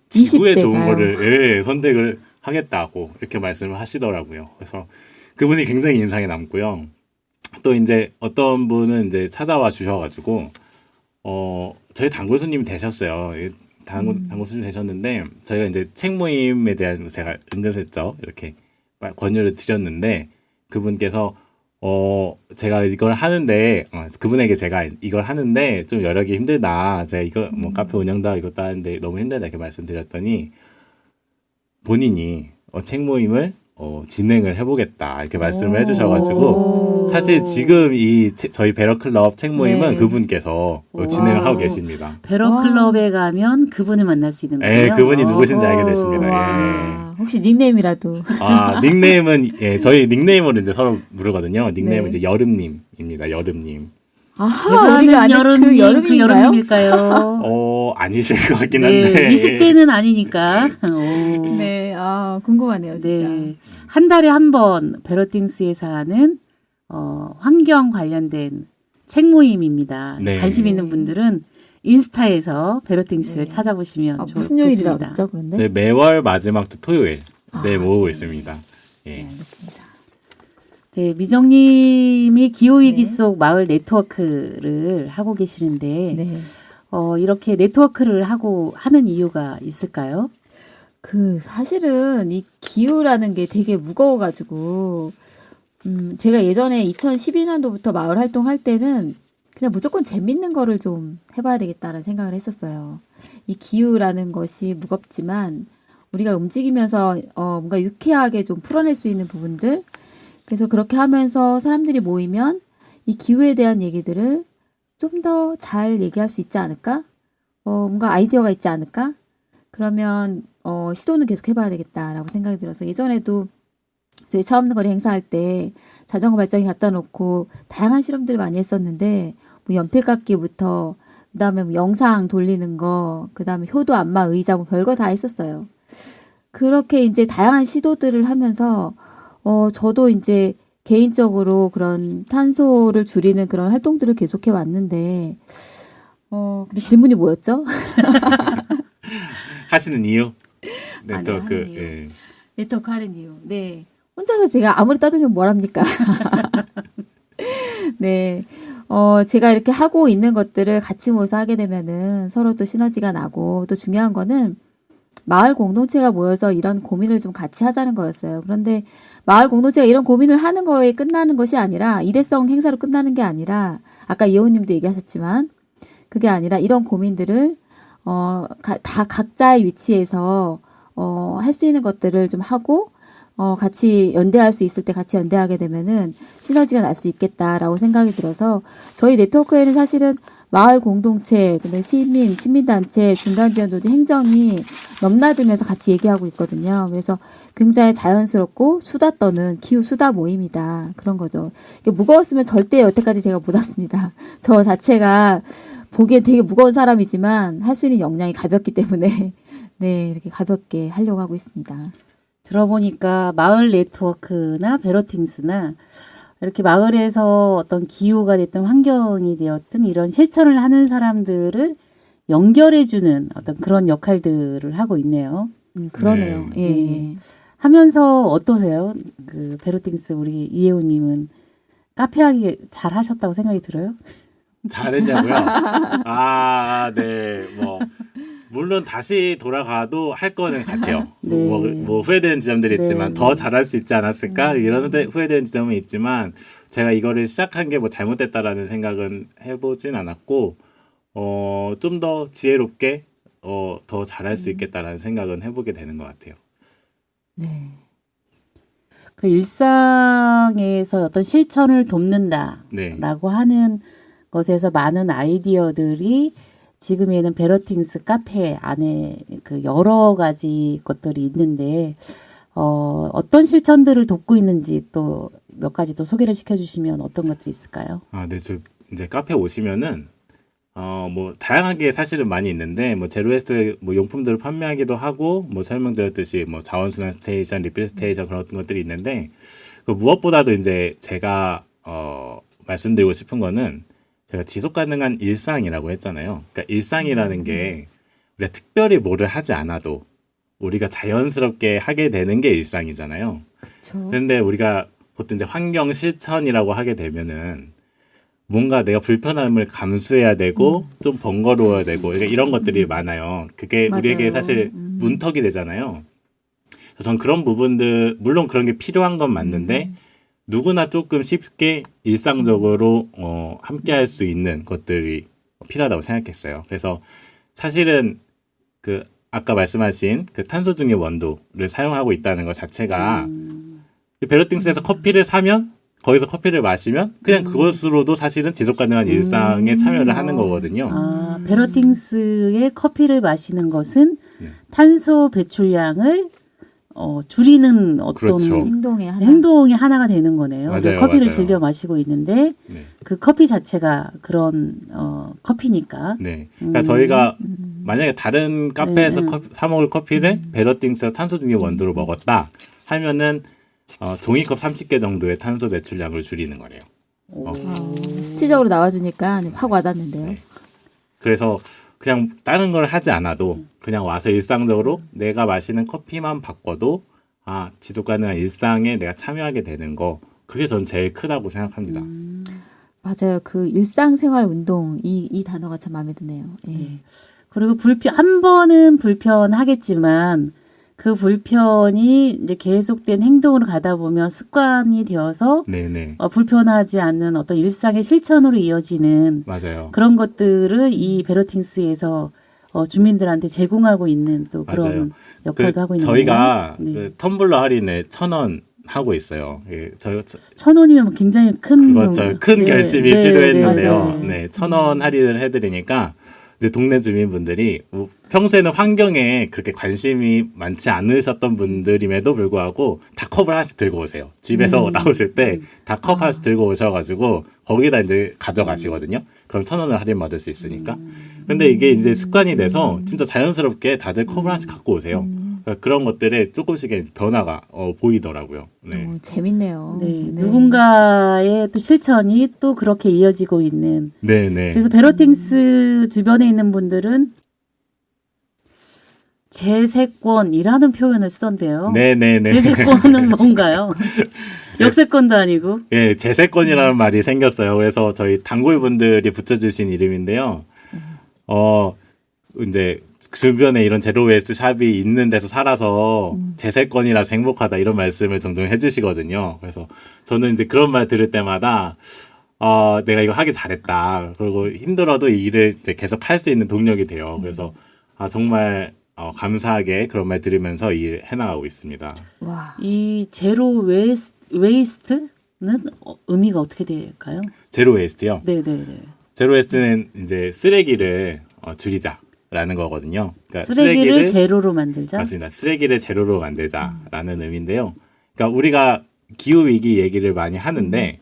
지구에 20대 좋은 가요. 거를 선택을 하겠다고 이렇게 말씀을 하시더라고요. 그래서 그분이 굉장히 인상에 남고요. 또 이제 어떤 분은 이제 찾아와 주셔가지고 저희 단골 손님이 되셨어요. 단골 손님 되셨는데 저희가 이제 책 모임에 대한 제가 은근슬쩍 이렇게 권유를 드렸는데 그분께서 제가 이걸 하는데 그분에게 제가 이걸 하는데 좀 여력이 힘들다. 제가 이거 뭐 카페 운영도 하고 이것도 하는데 너무 힘들다 이렇게 말씀드렸더니 본인이 책 모임을 진행을 해보겠다 이렇게 말씀을 오. 해주셔가지고 사실 지금 저희 베러클럽 책 모임은 네. 그분께서 와. 진행을 하고 계십니다. 베러클럽에 가면 그분을 만날 수 있는 거예요. 예, 그분이 누구신지 알게 오. 되십니다. 예. 와, 혹시 닉네임이라도. 닉네임은 저희 닉네임으로 이제 서로 부르거든요. 닉네임은 네. 이제 여름님입니다. 여름님. 아하, 제가 우리가 아는 아는 그 여름인가요? 여름님일까요? 아니실 것 같긴 네, 한데. 20대는 아니니까. 오. 네, 궁금하네요, 진짜. 네. 한 달에 한 번 베러띵스에서 하는 환경 관련된 책 모임입니다. 네. 관심 있는 분들은 인스타에서 베러띵스를 네. 찾아보시면 무슨 요일이라고 좋겠습니다. 그랬죠, 그런데? 네, 매월 마지막 주 토요일 네, 아, 모으고 네. 있습니다. 예. 네, 알겠습니다. 네, 미정님이 기후위기 네. 속 마을 네트워크를 하고 계시는데 네. 이렇게 네트워크를 하는 이유가 있을까요? 사실은 이 기후라는 게 되게 무거워가지고, 제가 예전에 2012년도부터 마을 활동할 때는 그냥 무조건 재밌는 거를 좀 해봐야 되겠다는 생각을 했었어요. 이 기후라는 것이 무겁지만 우리가 움직이면서 뭔가 유쾌하게 좀 풀어낼 수 있는 부분들, 그래서 그렇게 하면서 사람들이 모이면 이 기후에 대한 얘기들을 좀 더 잘 얘기할 수 있지 않을까? 뭔가 아이디어가 있지 않을까? 그러면 시도는 계속 해봐야 되겠다라고 생각이 들어서 예전에도 저희 차없는거리 행사할 때 자전거 발전기 갖다 놓고 다양한 실험들을 많이 했었는데 뭐 연필깎이부터 그다음에 뭐 영상 돌리는 거, 그다음에 효도 안마 의자 뭐 별거 다 했었어요. 그렇게 이제 다양한 시도들을 하면서 저도 이제 개인적으로 그런 탄소를 줄이는 그런 활동들을 계속해 왔는데 근데 질문이 뭐였죠? 하시는 이유? 아니, 네트워크. 하는 이유. 예. 네트워크 하는 이유. 네. 혼자서 제가 아무리 떠들면 뭐랍니까? 네. 제가 이렇게 하고 있는 것들을 같이 모여서 하게 되면은 서로 또 시너지가 나고 또 중요한 거는 마을 공동체가 모여서 이런 고민을 좀 같이 하자는 거였어요. 그런데 마을 공동체가 이런 고민을 하는 거에 끝나는 것이 아니라 일회성 행사로 끝나는 게 아니라 아까 이호님도 얘기하셨지만 그게 아니라 이런 고민들을 다 각자의 위치에서 할 수 있는 것들을 좀 하고 같이 연대할 수 있을 때 같이 연대하게 되면은 시너지가 날 수 있겠다라고 생각이 들어서 저희 네트워크에는 사실은 마을 공동체, 근데 시민단체, 중간지원조직, 행정이 넘나들면서 같이 얘기하고 있거든요. 그래서 굉장히 자연스럽고 수다 떠는 기후 수다 모임이다. 그런 거죠. 무거웠으면 절대 여태까지 제가 못 왔습니다. 저 자체가 보기엔 되게 무거운 사람이지만 할 수 있는 역량이 가볍기 때문에 네, 이렇게 가볍게 하려고 하고 있습니다. 들어보니까 마을 네트워크나 베러팅스나 이렇게 마을에서 어떤 기후가 됐든 환경이 되었든 이런 실천을 하는 사람들을 연결해주는 어떤 그런 역할들을 하고 있네요. 그러네요. 네. 예. 하면서 어떠세요? 그 베러팅스 우리 이혜우님은 카페 하기 잘 하셨다고 생각이 들어요? 잘했냐고요? 네. 물론 다시 돌아가도 할 거는 같아요. 네. 뭐 후회되는 지점들이 있지만 네. 더 잘할 수 있지 않았을까? 이런 후회되는 지점은 있지만 제가 이거를 시작한 게 뭐 잘못됐다라는 생각은 해보진 않았고 좀 더 지혜롭게 더 잘할 수 있겠다라는 생각은 해보게 되는 것 같아요. 네. 그 일상에서 어떤 실천을 돕는다라고 네. 하는 것에서 많은 아이디어들이 지금에는 베러팅스 카페 안에 그 여러 가지 것들이 있는데 어떤 실천들을 돕고 있는지 또 몇 가지 또 소개를 시켜주시면 어떤 것들이 있을까요? 네, 저 이제 카페 오시면은 뭐 다양하게 사실은 많이 있는데 뭐 제로웨스트 뭐 용품들을 판매하기도 하고 뭐 설명드렸듯이 뭐 자원순환 스테이션, 리필 스테이션 그런 것들이 있는데 그 무엇보다도 이제 제가 말씀드리고 싶은 거는 제가 지속 가능한 일상이라고 했잖아요. 그러니까 일상이라는 게 우리가 특별히 뭐를 하지 않아도 우리가 자연스럽게 하게 되는 게 일상이잖아요. 그렇죠. 그런데 우리가 보통 이제 환경 실천이라고 하게 되면은 뭔가 내가 불편함을 감수해야 되고 좀 번거로워야 되고 그러니까 이런 것들이 많아요. 그게 맞아요. 우리에게 사실 문턱이 되잖아요. 그래서 전 그런 부분들 물론 그런 게 필요한 건 맞는데 누구나 조금 쉽게 일상적으로 함께 할 수 있는 것들이 필요하다고 생각했어요. 그래서 사실은 그 아까 말씀하신 그 탄소 중립 원도를 사용하고 있다는 것 자체가 베러팅스에서 커피를 사면 거기서 커피를 마시면 그냥 그것으로도 사실은 지속 가능한 일상에 참여를 하는 거거든요. 아, 베러팅스의 커피를 마시는 것은 네. 탄소 배출량을 줄이는 어떤 그렇죠. 행동의 하나. 행동의 하나가 되는 거네요. 맞아요, 커피를 맞아요. 즐겨 마시고 있는데 네. 그 커피 자체가 그런 커피니까. 네. 그러니까 저희가 만약에 다른 카페에서 네. 사 먹을 커피를 베러팅스 탄소 중립 원두로 먹었다 하면은 종이컵 30개 정도의 탄소 배출량을 줄이는 거래요. 수치적으로 나와주니까 확 와닿는데요. 네. 그래서 그냥 다른 걸 하지 않아도 그냥 와서 일상적으로 내가 마시는 커피만 바꿔도 지속 가능한 일상에 내가 참여하게 되는 거 그게 전 제일 크다고 생각합니다. 맞아요. 그 일상생활 운동 이 단어가 참 마음에 드네요. 예. 네. 그리고 한 번은 불편하겠지만 그 불편이 이제 계속된 행동으로 가다 보면 습관이 되어서 네네. 불편하지 않는 어떤 일상의 실천으로 이어지는 맞아요. 그런 것들을 이 베러팅스에서 주민들한테 제공하고 있는 또 그런 맞아요. 역할도 하고 있는 저희가 거예요. 네. 그 텀블러 할인을 1,000원 하고 있어요. 예, 1,000원이면 굉장히 큰 그렇죠. 큰 네, 결심이 네, 필요했는데요. 네, 네. 네, 1,000원 할인을 해드리니까 이제 동네 주민분들이 평소에는 환경에 그렇게 관심이 많지 않으셨던 분들임에도 불구하고 다 컵을 하나씩 들고 오세요. 집에서 나오실 때 다 컵 하나씩 들고 오셔가지고 거기다 이제 가져가시거든요. 그럼 1,000원을 할인 받을 수 있으니까. 근데 이게 이제 습관이 돼서 진짜 자연스럽게 다들 컵을 하나씩 갖고 오세요. 그러니까 그런 것들에 조금씩의 변화가 보이더라고요. 네. 재밌네요. 네, 누군가의 또 실천이 또 그렇게 이어지고 있는. 네네. 그래서 베러팅스 주변에 있는 분들은 재세권이라는 표현을 쓰던데요. 네네네. 재세권은 뭔가요? 역세권도 아니고. 예, 재세권이라는 말이 생겼어요. 그래서 저희 단골분들이 붙여주신 이름인데요. 이제 주변에 이런 제로 웨이스트 샵이 있는 데서 살아서 재세권이라서 행복하다 이런 말씀을 종종 해주시거든요. 그래서 저는 이제 그런 말 들을 때마다 내가 이거 하기 잘했다. 그리고 힘들어도 이 일을 이제 계속 할 수 있는 동력이 돼요. 그래서 정말 감사하게 그런 말 들으면서 일 해나가고 있습니다. 와. 이 제로 웨이스트는 의미가 어떻게 될까요? 제로 웨이스트요. 네네네. 제로 웨이스트는 이제 쓰레기를 줄이자라는 거거든요. 그러니까 쓰레기를 제로로 만들자. 맞습니다. 쓰레기를 제로로 만들자라는 의미인데요. 그러니까 우리가 기후 위기 얘기를 많이 하는데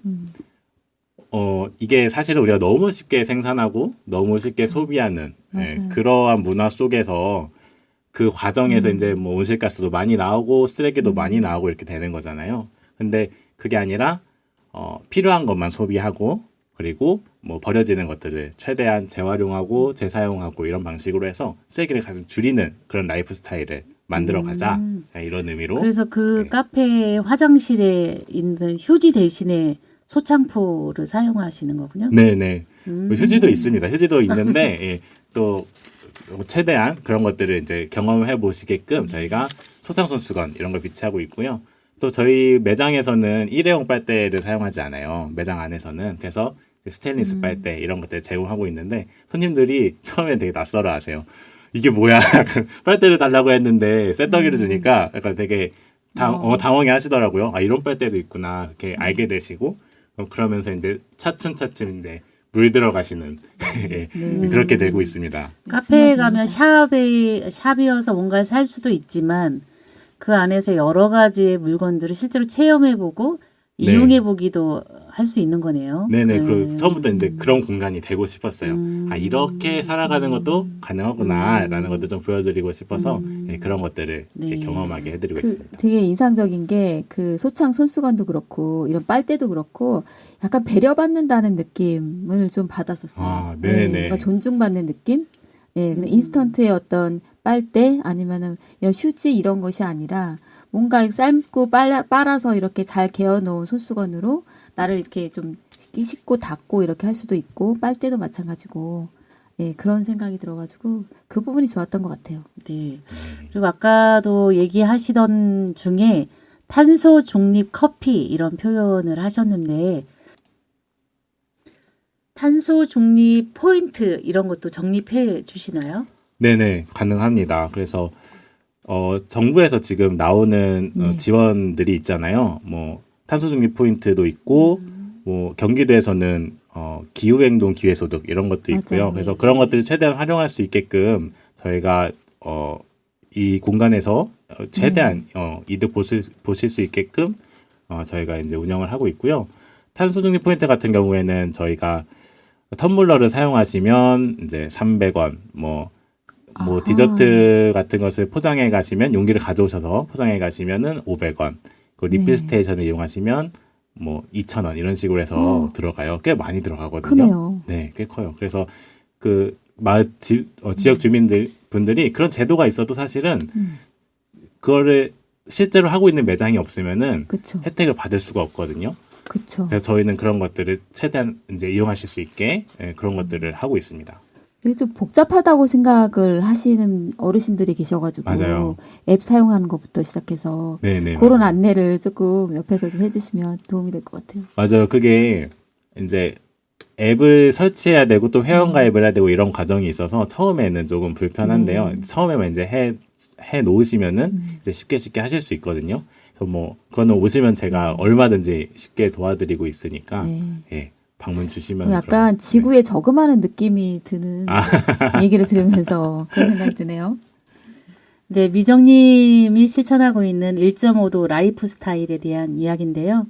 이게 사실은 우리가 너무 쉽게 생산하고 너무 쉽게 소비하는 그러한 문화 속에서 그 과정에서 이제 뭐 온실가스도 많이 나오고 쓰레기도 많이 나오고 이렇게 되는 거잖아요. 근데 그게 아니라 필요한 것만 소비하고 그리고 뭐 버려지는 것들을 최대한 재활용하고 재사용하고 이런 방식으로 해서 쓰레기를 가장 줄이는 그런 라이프 스타일을 만들어 가자 이런 의미로. 그래서 그 네. 카페 화장실에 있는 휴지 대신에 소창포를 사용하시는 거군요. 네네. 휴지도 있습니다. 휴지도 있는데 예, 또 최대한 그런 것들을 이제 경험해 보시게끔 저희가 소창손수건 이런 걸 비치하고 있고요. 또 저희 매장에서는 일회용 빨대를 사용하지 않아요. 매장 안에서는. 그래서 스테인리스 빨대 이런 것들 제공하고 있는데 손님들이 처음엔 되게 낯설어 하세요. 이게 뭐야? 빨대를 달라고 했는데 쇳떡이를 주니까 약간 되게 당황해 하시더라고요. 이런 빨대도 있구나. 이렇게 알게 되시고 그러면서 이제 차츰차츰 이제 물 들어가시는 예, 그렇게 되고 있습니다. 카페에 가면 샵이어서 뭔가를 살 수도 있지만 그 안에서 여러 가지의 물건들을 실제로 체험해보고 네. 이용해보기도 할 수 있는 거네요. 네네. 그리고 처음부터 이제 그런 공간이 되고 싶었어요. 이렇게 살아가는 것도 가능하구나라는 것도 좀 보여드리고 싶어서 예, 그런 것들을 네. 경험하게 해드리고 그 있습니다. 되게 인상적인 게 그 소창 손수건도 그렇고 이런 빨대도 그렇고 약간 배려받는다는 느낌을 좀 받았었어요. 네네. 뭔가 존중받는 느낌? 예, 근데 인스턴트의 어떤 빨대 아니면은 이런 휴지 이런 것이 아니라 뭔가 삶고 빨아서 이렇게 잘 개어놓은 손수건으로 나를 이렇게 좀 씻고 닦고 이렇게 할 수도 있고 빨대도 마찬가지고 예, 그런 생각이 들어가지고 그 부분이 좋았던 것 같아요. 네. 그리고 아까도 얘기하시던 중에 탄소 중립 커피 이런 표현을 하셨는데 탄소 중립 포인트 이런 것도 적립해 주시나요? 네네. 가능합니다. 그래서 정부에서 지금 나오는 네. 지원들이 있잖아요. 뭐 탄소 중립 포인트도 있고 뭐 경기도에서는 기후행동 기회소득 이런 것도 있고요. 맞아요. 그래서 그런 것들을 최대한 활용할 수 있게끔 저희가 이 공간에서 최대한 이득 보실 수 있게끔 저희가 이제 운영을 하고 있고요. 탄소 중립 포인트 같은 경우에는 저희가 텀블러를 사용하시면 이제 300원, 뭐 아하. 디저트 같은 것을 포장해 가시면 용기를 가져오셔서 포장해 가시면은 500원. 그리고 리필 네. 스테이션을 이용하시면 뭐 2,000원 이런 식으로 해서 들어가요. 꽤 많이 들어가거든요. 크네요. 네, 꽤 커요. 그래서 그 마을 지역 주민분들이 그런 제도가 있어도 사실은 그거를 실제로 하고 있는 매장이 없으면은 그쵸. 혜택을 받을 수가 없거든요. 그쵸. 그래서 저희는 그런 것들을 최대한 이제 이용하실 수 있게 그런 것들을 하고 있습니다. 이게 좀 복잡하다고 생각을 하시는 어르신들이 계셔가지고 맞아요. 앱 사용하는 것부터 시작해서 네네. 그런 안내를 조금 옆에서 좀 해주시면 도움이 될 것 같아요. 맞아요. 그게 이제 앱을 설치해야 되고 또 회원 가입을 해야 되고 이런 과정이 있어서 처음에는 조금 불편한데요. 네. 처음에만 이제 해 놓으시면은 이제 쉽게 하실 수 있거든요. 그래서 뭐 그거는 오시면 제가 얼마든지 쉽게 도와드리고 있으니까 네. 예, 방문 주시면 약간 그러면- 지구에 저금하는 느낌이 드는 아. 얘기를 들으면서 그런 생각이 드네요. 네, 미정님이 실천하고 있는 1.5도 라이프 스타일에 대한 이야기인데요.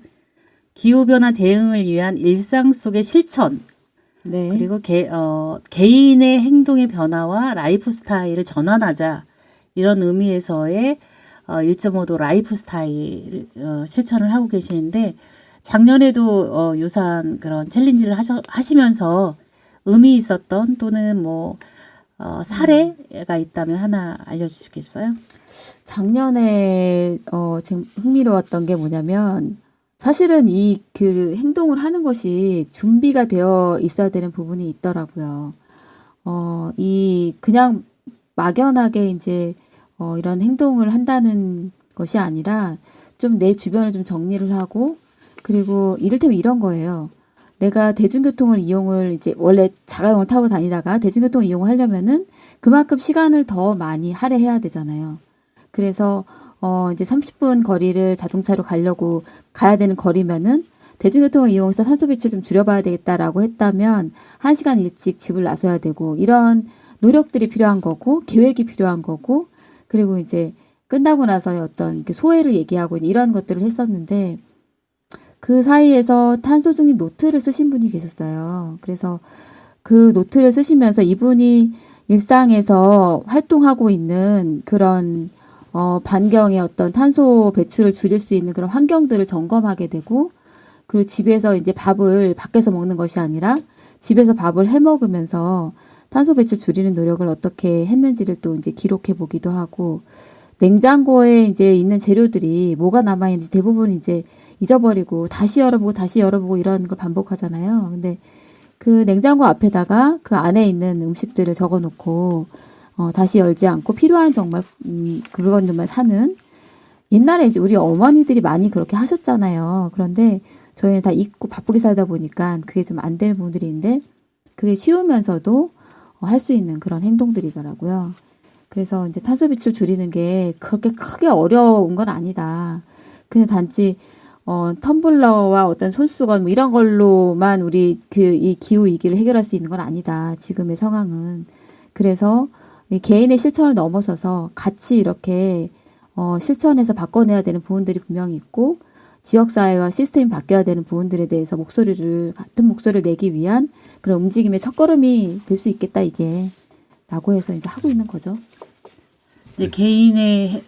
기후변화 대응을 위한 일상 속의 실천, 네. 그리고 개인의 행동의 변화와 라이프 스타일을 전환하자. 이런 의미에서의 1.5도 라이프 스타일 실천을 하고 계시는데 작년에도 유사한 그런 챌린지를 하시면서 의미 있었던 또는 뭐 사례가 있다면 하나 알려주시겠어요? 작년에 지금 흥미로웠던 게 뭐냐면 사실은 이 그 행동을 하는 것이 준비가 되어 있어야 되는 부분이 있더라고요. 이 그냥 막연하게 이제 이런 행동을 한다는 것이 아니라 좀 내 주변을 좀 정리를 하고 그리고 이를테면 이런 거예요. 내가 대중교통을 이용을 이제 원래 자가용을 타고 다니다가 대중교통을 이용하려면은 그만큼 시간을 더 많이 할애해야 되잖아요. 그래서 이제 30분 거리를 자동차로 가야 되는 거리면은 대중교통을 이용해서 탄소 배출 좀 줄여봐야 되겠다라고 했다면 1시간 일찍 집을 나서야 되고 이런 노력들이 필요한 거고 계획이 필요한 거고 그리고 이제 끝나고 나서의 어떤 소회를 얘기하고 이런 것들을 했었는데 그 사이에서 탄소 중립 노트를 쓰신 분이 계셨어요. 그래서 그 노트를 쓰시면서 이분이 일상에서 활동하고 있는 그런 반경의 어떤 탄소 배출을 줄일 수 있는 그런 환경들을 점검하게 되고 그리고 집에서 이제 밥을 밖에서 먹는 것이 아니라 집에서 밥을 해 먹으면서 탄소 배출 줄이는 노력을 어떻게 했는지를 또 이제 기록해 보기도 하고 냉장고에 이제 있는 재료들이 뭐가 남아 있는지 대부분 이제 잊어버리고 다시 열어보고 이런 걸 반복하잖아요. 근데 그 냉장고 앞에다가 그 안에 있는 음식들을 적어 놓고 다시 열지 않고 필요한 정말 그런 정말 사는 옛날에 이제 우리 어머니들이 많이 그렇게 하셨잖아요. 그런데 저희는 다 잊고 바쁘게 살다 보니까 그게 좀 안 되는 부분들이 있는데 그게 쉬우면서도 할 수 있는 그런 행동들이더라고요. 그래서 이제 탄소 배출 줄이는 게 그렇게 크게 어려운 건 아니다. 근데 단지 텀블러와 어떤 손수건 뭐 이런 걸로만 우리 이 기후 위기를 해결할 수 있는 건 아니다. 지금의 상황은. 그래서 이 개인의 실천을 넘어서서 같이 이렇게 실천해서 바꿔내야 되는 부분들이 분명히 있고 지역사회와 시스템이 바뀌어야 되는 부분들에 대해서 같은 목소리를 내기 위한 그런 움직임의 첫걸음이 될 수 있겠다, 이게. 라고 해서 이제 하고 있는 거죠. 네, 개인의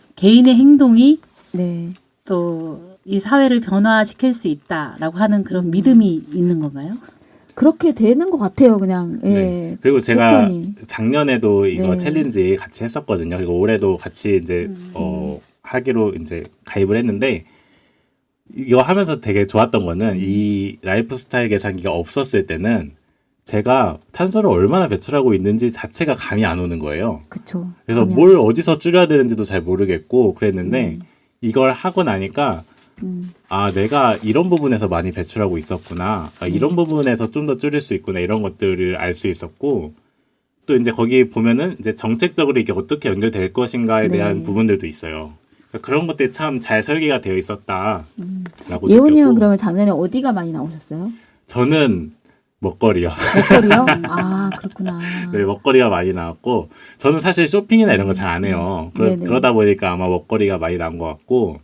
행동이 네. 또 이 사회를 변화시킬 수 있다라고 하는 그런 믿음이 있는 건가요? 그렇게 되는 것 같아요, 그냥. 예. 네. 그리고 제가 했더니. 작년에도 이거 네. 챌린지 같이 했었거든요. 그리고 올해도 같이 이제 하기로 이제 가입을 했는데 이거 하면서 되게 좋았던 거는 이 라이프 스타일 계산기가 없었을 때는 제가 탄소를 얼마나 배출하고 있는지 자체가 감이 안 오는 거예요. 그쵸. 그래서 감이 뭘 어디서 줄여야 되는지도 잘 모르겠고 그랬는데 이걸 하고 나니까 아, 내가 이런 부분에서 많이 배출하고 있었구나. 이런 부분에서 좀 더 줄일 수 있구나. 이런 것들을 알 수 있었고 또 이제 거기 보면은 이제 정책적으로 이게 어떻게 연결될 것인가에 네. 대한 부분들도 있어요. 그러니까 그런 것들이 참 잘 설계가 되어 있었다라고 예원님은 느꼈고 그러면 작년에 어디가 많이 나오셨어요? 저는 먹거리요. 먹거리요? 아, 그렇구나. 네, 먹거리가 많이 나왔고 저는 사실 쇼핑이나 이런 거 잘 안 해요. 네네. 그러다 보니까 아마 먹거리가 많이 나온 것 같고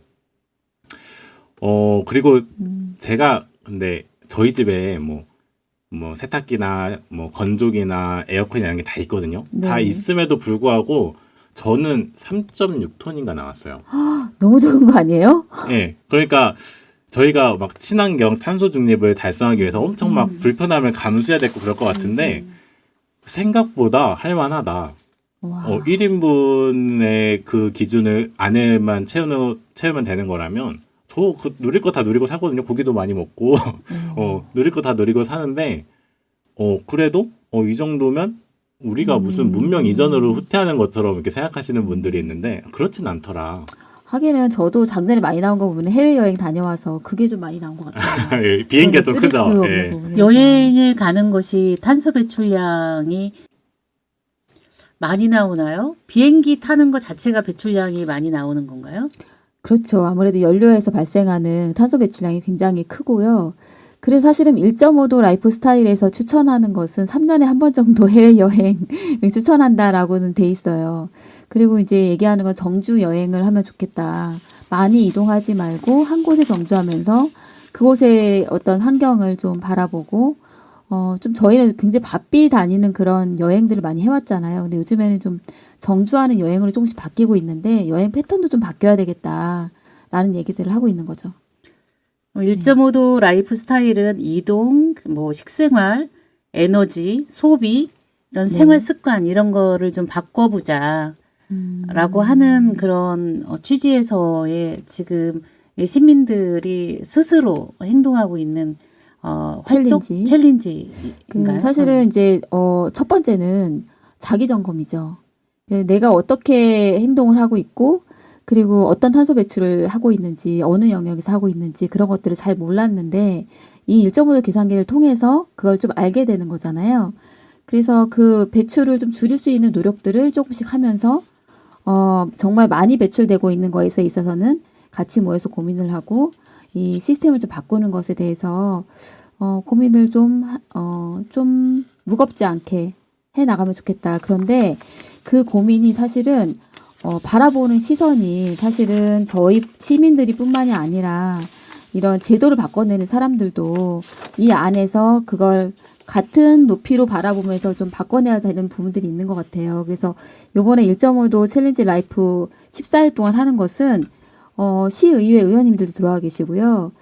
그리고 제가 근데 저희 집에 뭐 세탁기나 뭐 건조기나 에어컨 이런 게 다 있거든요. 다 네. 있음에도 불구하고 저는 3.6톤인가 나왔어요. 너무 적은 거 아니에요? 예. 그러니까 저희가 막 친환경 탄소 중립을 달성하기 위해서 엄청 막 불편함을 감수해야 되고 그럴 것 같은데 생각보다 할 만하다. 와. 1인분의 그 기준을 안에만 채우면 되는 거라면 저 그 누릴 거 다 누리고 사거든요. 고기도 많이 먹고 누릴 거 다 누리고 사는데 그래도 이 정도면 우리가 무슨 문명 이전으로 후퇴하는 것처럼 이렇게 생각하시는 분들이 있는데 그렇진 않더라. 하기는 저도 작년에 많이 나온 거 보면 해외여행 다녀와서 그게 좀 많이 나온 것 같아요. 예, 비행기가 좀 줄일 수 크죠. 없는 예. 부분에서. 여행을 가는 것이 탄소 배출량이 많이 나오나요? 비행기 타는 것 자체가 배출량이 많이 나오는 건가요? 그렇죠. 아무래도 연료에서 발생하는 탄소 배출량이 굉장히 크고요. 그래서 사실은 1.5도 라이프 스타일에서 추천하는 것은 3년에 한 번 정도 해외여행을 추천한다라고는 돼 있어요. 그리고 이제 얘기하는 건 정주 여행을 하면 좋겠다. 많이 이동하지 말고 한 곳에 정주하면서 그곳의 어떤 환경을 좀 바라보고 좀 저희는 굉장히 바삐 다니는 그런 여행들을 많이 해왔잖아요. 근데 요즘에는 좀 정주하는 여행으로 조금씩 바뀌고 있는데 여행 패턴도 좀 바뀌어야 되겠다라는 얘기들을 하고 있는 거죠. 1.5도 라이프 스타일은 이동, 뭐 식생활, 에너지, 소비, 이런 생활 습관 이런 거를 좀 바꿔보자. 라고 하는 그런 취지에서의 지금 시민들이 스스로 행동하고 있는 활동 챌린지. 챌린지인가요? 사실은 이제 첫 번째는 자기 점검이죠. 내가 어떻게 행동을 하고 있고 그리고 어떤 탄소 배출을 하고 있는지 어느 영역에서 하고 있는지 그런 것들을 잘 몰랐는데 이 1.5도 계산기를 통해서 그걸 좀 알게 되는 거잖아요. 그래서 그 배출을 좀 줄일 수 있는 노력들을 조금씩 하면서 정말 많이 배출되고 있는 거에 있어서는 같이 모여서 고민을 하고 이 시스템을 좀 바꾸는 것에 대해서 고민을 좀 무겁지 않게 해 나가면 좋겠다. 그런데 그 고민이 사실은 바라보는 시선이 사실은 저희 시민들이 뿐만이 아니라 이런 제도를 바꿔내는 사람들도 이 안에서 그걸 같은 높이로 바라보면서 좀 바꿔내야 되는 부분들이 있는 것 같아요. 그래서 요번에 1.5도 챌린지 라이프 14일 동안 하는 것은 시의회 의원님들도 들어와 계시고요.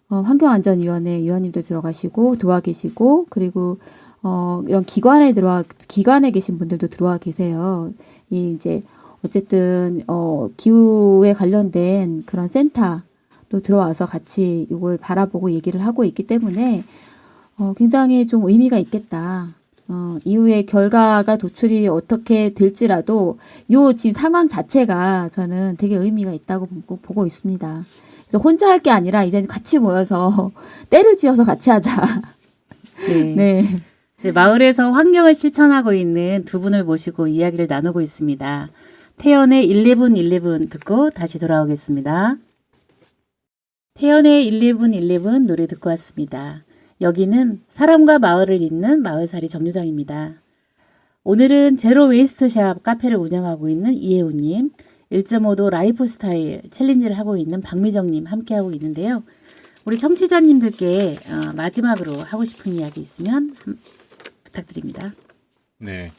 환경안전위원회 위원님들 들어가시고 들어와 계시고 그리고 이런 기관에 계신 분들도 들어와 계세요. 이제 어쨌든 기후에 관련된 그런 센터도 들어와서 같이 이걸 바라보고 얘기를 하고 있기 때문에 굉장히 좀 의미가 있겠다. 이후에 결과가 도출이 어떻게 될지라도 요 지금 상황 자체가 저는 되게 의미가 있다고 보고 있습니다. 그래서 혼자 할 게 아니라 이제 같이 모여서 때를 지어서 같이 하자. 네. 네. 네, 마을에서 환경을 실천하고 있는 두 분을 모시고 이야기를 나누고 있습니다. 태연의 1111 듣고 다시 돌아오겠습니다. 태연의 1111 노래 듣고 왔습니다. 여기는 사람과 마을을 잇는 마을살이 정류장입니다. 오늘은 제로 웨이스트 샵 카페를 운영하고 있는 이혜우님, 1.5도 라이프 스타일 챌린지를 하고 있는 박미정님 함께하고 있는데요. 우리 청취자님들께 마지막으로 하고 싶은 이야기 있으면 부탁드립니다. 네.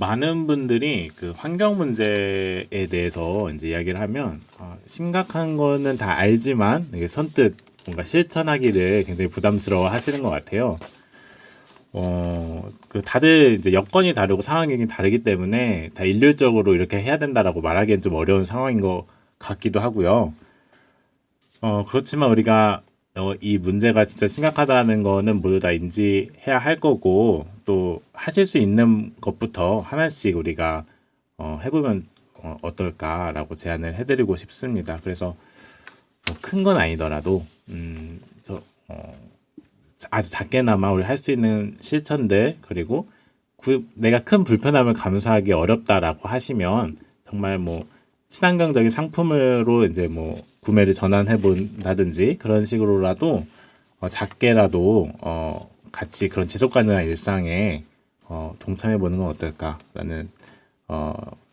많은 분들이 그 환경 문제에 대해서 이제 이야기를 하면 심각한 거는 다 알지만 이게 선뜻 뭔가 실천하기를 굉장히 부담스러워 하시는 것 같아요. 다들 이제 여건이 다르고 상황이 다르기 때문에 다 일률적으로 이렇게 해야 된다라고 말하기엔 좀 어려운 상황인 것 같기도 하고요. 그렇지만 우리가 이 문제가 진짜 심각하다는 거는 모두 다 인지해야 할 거고 또 하실 수 있는 것부터 하나씩 우리가 해보면 어떨까라고 제안을 해드리고 싶습니다. 그래서 큰 건 아니더라도 아주 작게나마 우리 할 수 있는 실천들 그리고 내가 큰 불편함을 감수하기 어렵다라고 하시면 정말 뭐 친환경적인 상품으로 이제 뭐 구매를 전환해 본다든지 그런 식으로라도 작게라도 같이 그런 지속 가능한 일상에 동참해 보는 건 어떨까라는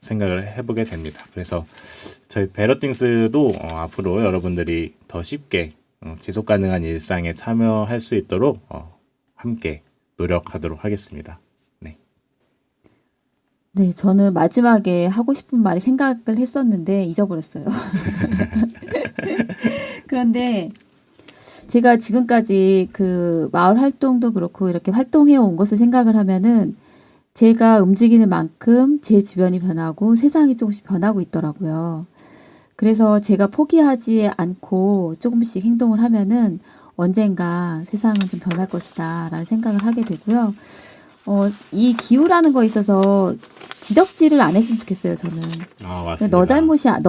생각을 해보게 됩니다. 그래서 저희 베러띵스도 앞으로 여러분들이 더 쉽게 지속 가능한 일상에 참여할 수 있도록 함께 노력하도록 하겠습니다. 네. 네, 저는 마지막에 하고 싶은 말이 생각을 했었는데 잊어버렸어요. 그런데 제가 지금까지 그 마을 활동도 그렇고 이렇게 활동해 온 것을 생각을 하면은 제가 움직이는 만큼 제 주변이 변하고 세상이 조금씩 변하고 있더라고요. 그래서 제가 포기하지 않고 조금씩 행동을 하면은 언젠가 세상은 좀 변할 것이다 라는 생각을 하게 되고요. 이 기후라는 거에 있어서 지적질을 안 했으면 좋겠어요, 저는. 맞습니다. 너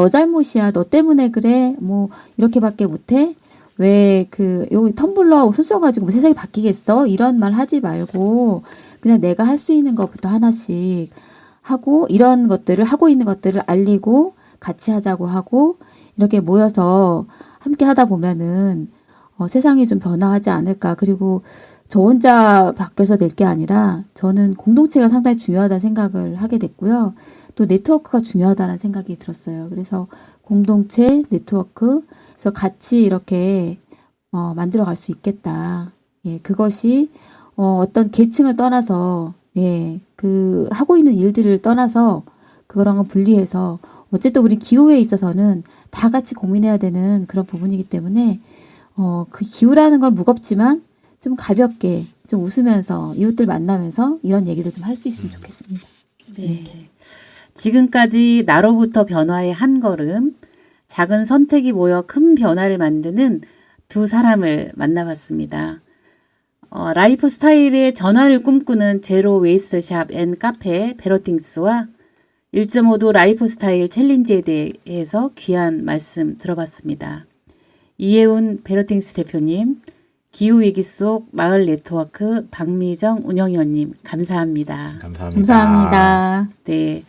잘못이야, 너 때문에 그래, 뭐, 이렇게밖에 못해? 왜, 여기 텀블러 손 써가지고 뭐 세상이 바뀌겠어? 이런 말 하지 말고, 그냥 내가 할 수 있는 것부터 하나씩 하고, 이런 것들을, 하고 있는 것들을 알리고, 같이 하자고 하고, 이렇게 모여서 함께 하다 보면은, 세상이 좀 변화하지 않을까. 그리고 저 혼자 바뀌어서 될 게 아니라 저는 공동체가 상당히 중요하다는 생각을 하게 됐고요. 또 네트워크가 중요하다는 생각이 들었어요. 그래서 공동체, 네트워크, 그래서 같이 이렇게 만들어갈 수 있겠다. 예, 그것이 어떤 계층을 떠나서 하고 있는 일들을 떠나서 그거랑은 분리해서 어쨌든 우리 기후에 있어서는 다 같이 고민해야 되는 그런 부분이기 때문에 그 기후라는 건 무겁지만 좀 가볍게 좀 웃으면서 이웃들 만나면서 이런 얘기도 좀 할 수 있으면 좋겠습니다. 네. 지금까지 나로부터 변화의 한 걸음, 작은 선택이 모여 큰 변화를 만드는 두 사람을 만나봤습니다. 라이프 스타일의 전환을 꿈꾸는 제로 웨이스트 샵 앤 카페 베러띵스와 1.5도 라이프 스타일 챌린지에 대해서 귀한 말씀 들어봤습니다. 이혜훈 베러띵스 대표님, 기후위기 속 마을 네트워크 박미정 운영위원님 감사합니다. 감사합니다. 네,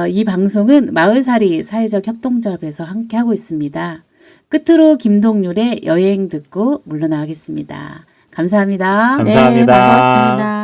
이 방송은 마을살이 사회적 협동조합에서 함께하고 있습니다. 끝으로 김동률의 여행 듣고 물러나가겠습니다. 감사합니다. 감사합니다. 네, 반갑습니다.